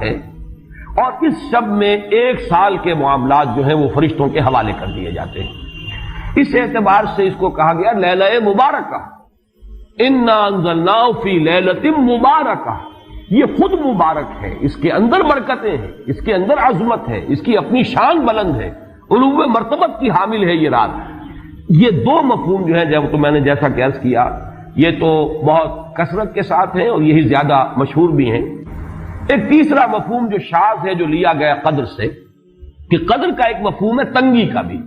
ہے، اور اس شب میں 1 سال کے معاملات جو ہیں وہ فرشتوں کے حوالے کر دیے جاتے ہیں۔ اس اعتبار سے اس کو کہا گیا لیلہ مبارکہ، انا انزلناہ فی لیلۃ مبارکہ، یہ خود مبارک ہے، اس کے اندر برکتیں ہیں، اس کے اندر عظمت ہے، اس کی اپنی شان بلند ہے، علو مرتبت کی حامل ہے یہ رات۔ یہ 2 مفہوم جو ہیں جب تو میں نے جیسا کہ عرض کیا یہ تو بہت کثرت کے ساتھ ہیں اور یہی زیادہ مشہور بھی ہیں۔ ایک تیسرا مفہوم جو شاذ ہے جو لیا گیا قدر سے، کہ قدر کا ایک مفہوم ہے تنگی کا بھی،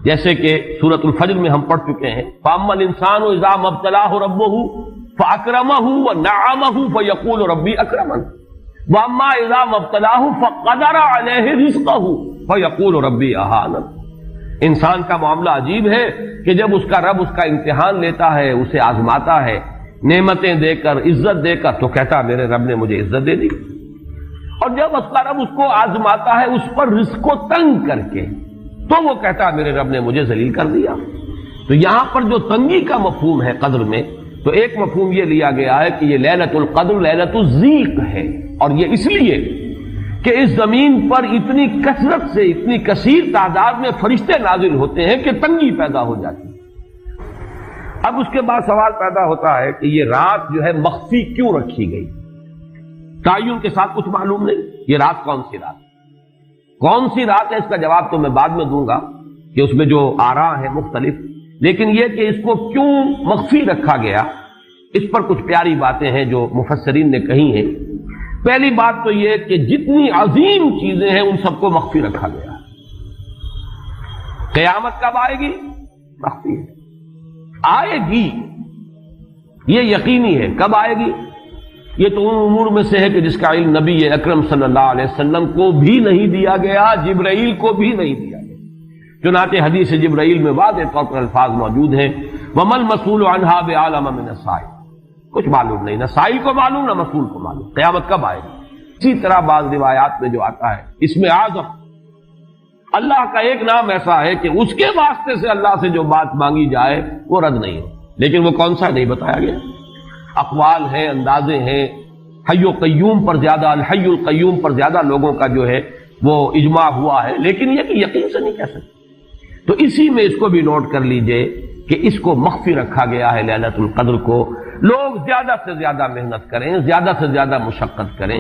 جیسے کہ سورۃ الفجر میں ہم پڑھ چکے ہیں فَأَمَّا الْإِنسَانُ إِذَا مَا ابْتَلَاهُ رَبُّهُ فَأَكْرَمَهُ وَنَعَّمَهُ فَيَقُولُ رَبِّي أَكْرَمَنِ وَأَمَّا إِذَا مَا ابْتَلَاهُ فَقَدَرَ عَلَيْهِ رِزْقَهُ فَيَقُولُ رَبِّي أَهَانَنِ۔ انسان کا معاملہ عجیب ہے کہ جب اس کا رب اس کا امتحان لیتا ہے، اسے آزماتا ہے نعمتیں دے کر، عزت دے کر، تو کہتا میرے رب نے مجھے عزت دے دی، اور جب اس کا رب اس کو آزماتا ہے اس پر رزق کو تنگ کر کے، تو وہ کہتا میرے رب نے مجھے ذلیل کر دیا۔ تو یہاں پر جو تنگی کا مفہوم ہے قدر میں، تو ایک مفہوم یہ لیا گیا ہے کہ یہ لیلۃ القدر لیلۃ الضیق ہے، اور یہ اس لیے کہ اس زمین پر اتنی کثرت سے، اتنی کثیر تعداد میں فرشتے نازل ہوتے ہیں کہ تنگی پیدا ہو جاتی ہے۔ اب اس کے بعد سوال پیدا ہوتا ہے کہ یہ رات جو ہے مخفی کیوں رکھی گئی؟ تعین کے ساتھ کچھ معلوم نہیں یہ رات کون سی رات ہے، کون سی رات ہے، اس کا جواب تو میں بعد میں دوں گا کہ اس میں جو آراء ہیں مختلف، لیکن یہ کہ اس کو کیوں مخفی رکھا گیا اس پر کچھ پیاری باتیں ہیں جو مفسرین نے کہی ہیں۔ پہلی بات تو یہ کہ جتنی عظیم چیزیں ہیں ان سب کو مخفی رکھا گیا۔ قیامت کب آئے گی؟ مخفی ہے، آئے گی یہ یقینی ہے، کب آئے گی؟ یہ تو ان امور میں سے ہے کہ جس کا علم نبی اکرم صلی اللہ علیہ وسلم کو بھی نہیں دیا گیا، جبرائیل کو بھی نہیں دیا گیا۔ چنانچہ حدیث جبرائیل میں واضح طور پر الفاظ موجود ہیں وَمَا الْمَسْئُولُ عَنْهَا بِأَعْلَمَ مِنَ السَّائِلِ، کچھ معلوم نہیں، نہ سائل کو معلوم نہ مسئول کو معلوم قیامت کب آئے گی۔ اسی طرح بعض روایات میں جو آتا ہے اس میں اعظم، اللہ کا ایک نام ایسا ہے کہ اس کے واسطے سے اللہ سے جو بات مانگی جائے وہ رد نہیں ہو، لیکن وہ کون سا نہیں بتایا گیا۔ اقوال ہیں، اندازے ہیں، حی و قیوم پر زیادہ، الحی القیوم پر زیادہ لوگوں کا جو ہے وہ اجماع ہوا ہے، لیکن یہ کہ یقین سے نہیں کہہ سکتے۔ تو اسی میں اس کو بھی نوٹ کر لیجئے کہ اس کو مخفی رکھا گیا ہے لیلۃ القدر کو۔ لوگ زیادہ سے زیادہ محنت کریں، زیادہ سے زیادہ مشقت کریں،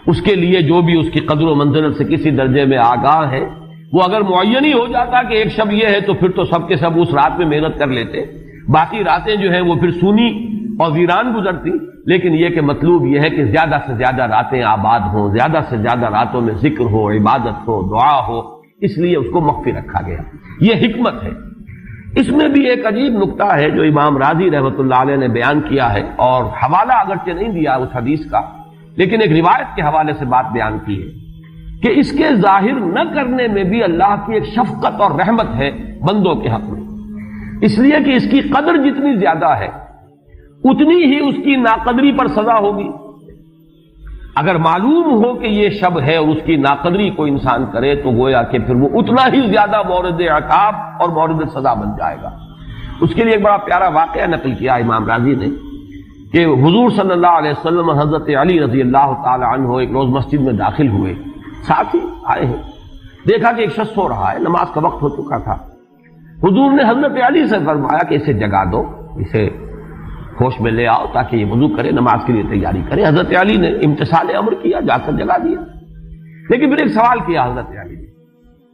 اس کے لیے جو بھی اس کی قدر و منزلت سے کسی درجے میں آگاہ ہے، وہ اگر معین ہی ہو جاتا کہ ایک شب یہ ہے تو پھر تو سب کے سب اس رات میں محنت کر لیتے، باقی راتیں جو ہیں وہ پھر سونی اور ویران گزرتی۔ لیکن یہ کہ مطلوب یہ ہے کہ زیادہ سے زیادہ راتیں آباد ہوں، زیادہ سے زیادہ راتوں میں ذکر ہو، عبادت ہو، دعا ہو، اس لیے اس کو مخفی رکھا گیا، یہ حکمت ہے۔ اس میں بھی ایک عجیب نکتہ ہے جو امام راضی رحمۃ اللہ علیہ نے بیان کیا ہے، اور حوالہ اگرچہ نہیں دیا اس حدیث کا، لیکن ایک روایت کے حوالے سے بات بیان کی ہے کہ اس کے ظاہر نہ کرنے میں بھی اللہ کی ایک شفقت اور رحمت ہے بندوں کے حق میں، اس لیے کہ اس کی قدر جتنی زیادہ ہے اتنی ہی اس کی ناقدری پر سزا ہوگی۔ اگر معلوم ہو کہ یہ شب ہے اور اس کی ناقدری کو انسان کرے تو گویا کہ پھر وہ اتنا ہی زیادہ مورد عقاب اور مورد سزا بن جائے گا۔ اس کے لیے ایک بڑا پیارا واقعہ نقل کیا امام راضی نے کہ حضور صلی اللہ علیہ وسلم حضرت علی رضی اللہ تعالی عنہ ایک روز مسجد میں داخل ہوئے، ساتھ ہی آئے ہیں، دیکھا کہ ایک شخص سو رہا ہے، نماز کا وقت ہو چکا تھا۔ حضور نے حضرت علی سے فرمایا کہ اسے جگا دو، اسے ہوش میں لے آؤ تاکہ یہ وضو کرے، نماز کے لیے تیاری کرے۔ حضرت علی نے امتثال امر کیا، جا کر جگا دیا۔ لیکن پھر ایک سوال کیا حضرت علی نے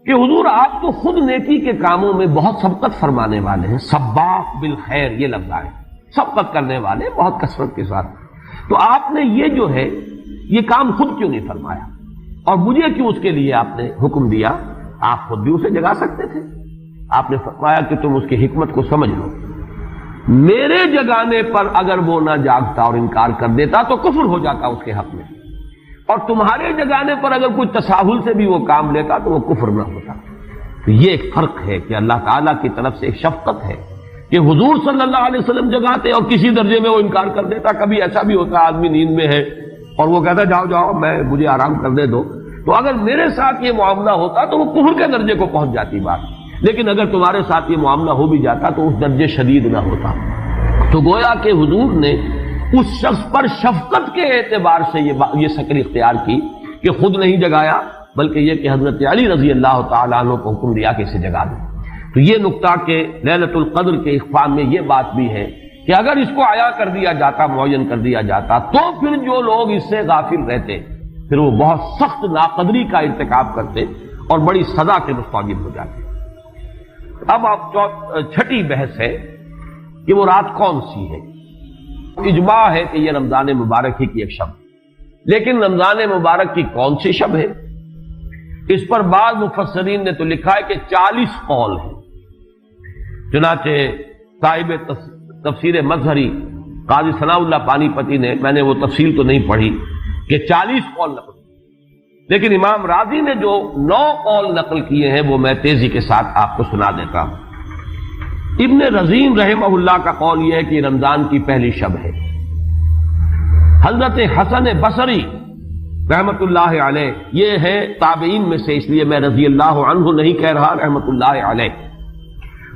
کہ حضور آپ تو خود نیکی کے کاموں میں بہت سبقت فرمانے والے ہیں، سباق بالخیر یہ لفظ آئے، سبقت کرنے والے بہت کثرت کے ساتھ، تو آپ نے یہ جو ہے یہ کام خود کیوں نہیں فرمایا اور مجھے کیوں اس کے لیے آپ نے حکم دیا؟ آپ خود بھی اسے جگا سکتے تھے۔ آپ نے فرمایا کہ تم اس کی حکمت کو سمجھ لو، میرے جگانے پر اگر وہ نہ جاگتا اور انکار کر دیتا تو کفر ہو جاتا اس کے حق میں، اور تمہارے جگانے پر اگر کوئی تساہل سے بھی وہ کام لیتا تو وہ کفر نہ ہوتا۔ تو یہ ایک فرق ہے کہ اللہ تعالیٰ کی طرف سے ایک شفقت ہے کہ حضور صلی اللہ علیہ وسلم جگاتے اور کسی درجے میں وہ انکار کر دیتا۔ کبھی ایسا بھی ہوتا آدمی نیند میں ہے اور وہ کہتا جاؤ جاؤ مجھے آرام کرنے دو، تو اگر میرے ساتھ یہ معاملہ ہوتا تو وہ کفر کے درجے کو پہنچ جاتی بات، لیکن اگر تمہارے ساتھ یہ معاملہ ہو بھی جاتا تو اس درجے شدید نہ ہوتا۔ تو گویا کہ حضور نے اس شخص پر شفقت کے اعتبار سے یہ شکل اختیار کی کہ خود نہیں جگایا، بلکہ یہ کہ حضرت علی رضی اللہ تعالیٰ عنہ کو حکم دیا کہ اسے جگا دیں۔ تو یہ نقطہ کہ لیلۃ القدر کے اخفاء میں یہ بات بھی ہے کہ اگر اس کو عیاں کر دیا جاتا، معین کر دیا جاتا، تو پھر جو لوگ اس سے غافل رہتے پھر وہ بہت سخت ناقدری کا ارتکاب کرتے اور بڑی سزا کے مستوجب ہو جاتے۔ اب آپ چھٹی بحث ہے کہ وہ رات کون سی ہے۔ اجماع ہے کہ یہ رمضان مبارک ہی کی ایک شب، لیکن رمضان مبارک کی کون سی شب ہے، اس پر بعض مفسرین نے تو لکھا ہے کہ 40 قول ہیں۔ چنانچہ صاحب تفسیر مظہری قاضی ثناء اللہ پانی پتی نے، میں نے وہ تفصیل تو نہیں پڑھی، کہ 40 قول نقل، لیکن امام راضی نے جو 9 قول نقل کیے ہیں وہ میں تیزی کے ساتھ آپ کو سنا دیتا ہوں۔ ابن رزین رحمہ اللہ کا قول یہ ہے کہ رمضان کی پہلی شب ہے۔ حضرت حسن بصری رحمت اللہ علیہ یہ ہے تابعین میں سے، اس لیے میں رضی اللہ عنہ نہیں کہہ رہا، رحمت اللہ علیہ۔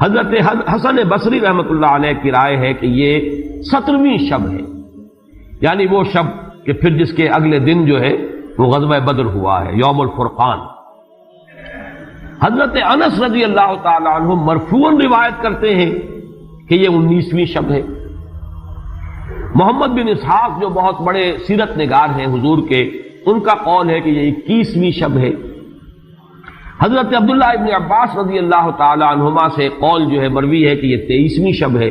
حضرت حسن بصری رحمت اللہ علیہ کی رائے ہے کہ یہ 17ویں شب ہے، یعنی وہ شب کہ پھر جس کے اگلے دن جو ہے وہ غزوہ بدر ہوا ہے، یوم الفرقان۔ حضرت انس رضی اللہ تعالی عنہ مرفوعاً روایت کرتے ہیں کہ یہ 19ویں شب ہے۔ محمد بن اسحاق جو بہت بڑے سیرت نگار ہیں حضور کے، ان کا قول ہے کہ یہ 21ویں شب ہے۔ حضرت عبداللہ ابن عباس رضی اللہ تعالی عنہما سے قول جو ہے مروی ہے کہ یہ 23ویں شب ہے۔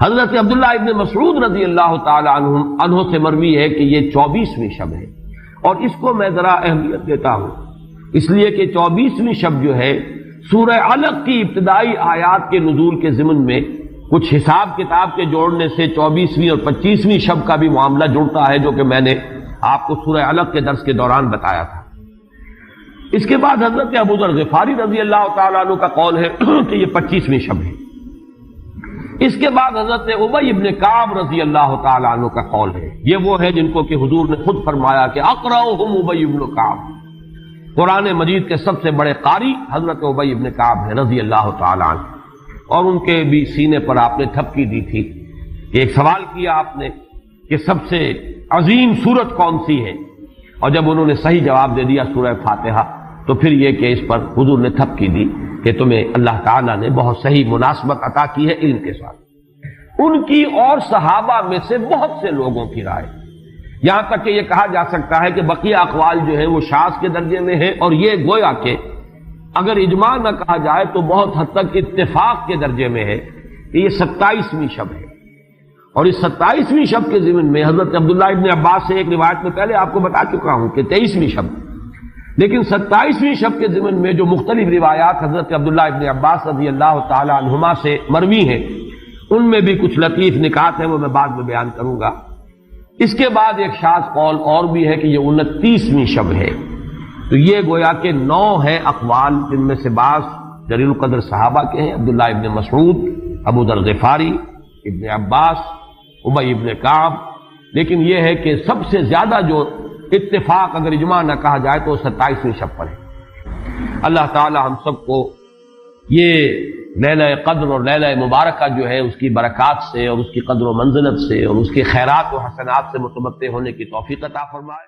حضرت عبداللہ ابن مسعود رضی اللہ تعالی عنہ سے مروی ہے کہ یہ 24ویں شب ہے، اور اس کو میں ذرا اہمیت دیتا ہوں اس لیے کہ 24ویں شب جو ہے سورہ علق کی ابتدائی آیات کے نزول کے ضمن میں کچھ حساب کتاب کے جوڑنے سے 24ویں اور 25ویں شب کا بھی معاملہ جڑتا ہے، جو کہ میں نے آپ کو سورہ علق کے درس کے دوران بتایا تھا۔ اس کے بعد حضرت ابو ذر غفاری رضی اللہ تعالیٰ عنہ کا قول ہے کہ یہ 25ویں شب ہے۔ اس کے بعد حضرت ابی ابن کعب رضی اللہ تعالیٰ عنہ کا قول ہے، یہ وہ ہے جن کو کہ حضور نے خود فرمایا کہ اقرأہم ابی ابن کعب، قرآن مجید کے سب سے بڑے قاری حضرت ابی ابن کعب ہیں رضی اللہ تعالیٰ عنہ، اور ان کے بھی سینے پر آپ نے تھپکی دی تھی۔ ایک سوال کیا آپ نے کہ سب سے عظیم سورت کون سی ہے، اور جب انہوں نے صحیح جواب دے دیا سورہ فاتحہ، تو پھر یہ کہ اس پر حضور نے تھپکی دی کہ تمہیں اللہ تعالیٰ نے بہت صحیح مناسبت عطا کی ہے علم کے ساتھ۔ ان کی اور صحابہ میں سے بہت سے لوگوں کی رائے، یہاں تک کہ یہ کہا جا سکتا ہے کہ بقیہ اقوال جو ہیں وہ شاذ کے درجے میں ہیں، اور یہ گویا کہ اگر اجماع نہ کہا جائے تو بہت حد تک اتفاق کے درجے میں ہے کہ یہ 27ویں شب ہے۔ اور اس 27ویں شب کے ضمن میں حضرت عبداللہ ابن عباس سے ایک روایت میں پہلے آپ کو بتا چکا ہوں کہ 23ویں شب، لیکن 27ویں شب کے ضمن میں جو مختلف روایات حضرت عبداللہ ابن عباس رضی اللہ تعالی عنہما سے مروی ہیں، ان میں بھی کچھ لطیف نکات ہیں، وہ میں بعد میں بیان کروں گا۔ اس کے بعد ایک شاذ قول اور بھی ہے کہ یہ 29ویں شب ہے۔ تو یہ گویا کہ 9 ہیں اقوال، جن میں سے بعض جلیل القدر صحابہ کے ہیں، عبداللہ ابن مسعود، ابو ذر غفاری، ابن عباس، ابی ابن کعب، لیکن یہ ہے کہ سب سے زیادہ جو اتفاق اگر اجماع نہ کہا جائے تو 27ویں شب پر ہے۔ اللہ تعالی ہم سب کو یہ لیلہ قدر اور لیلہ مبارکہ جو ہے اس کی برکات سے اور اس کی قدر و منزلت سے اور اس کے خیرات و حسنات سے متمتع ہونے کی توفیق عطا فرمائے۔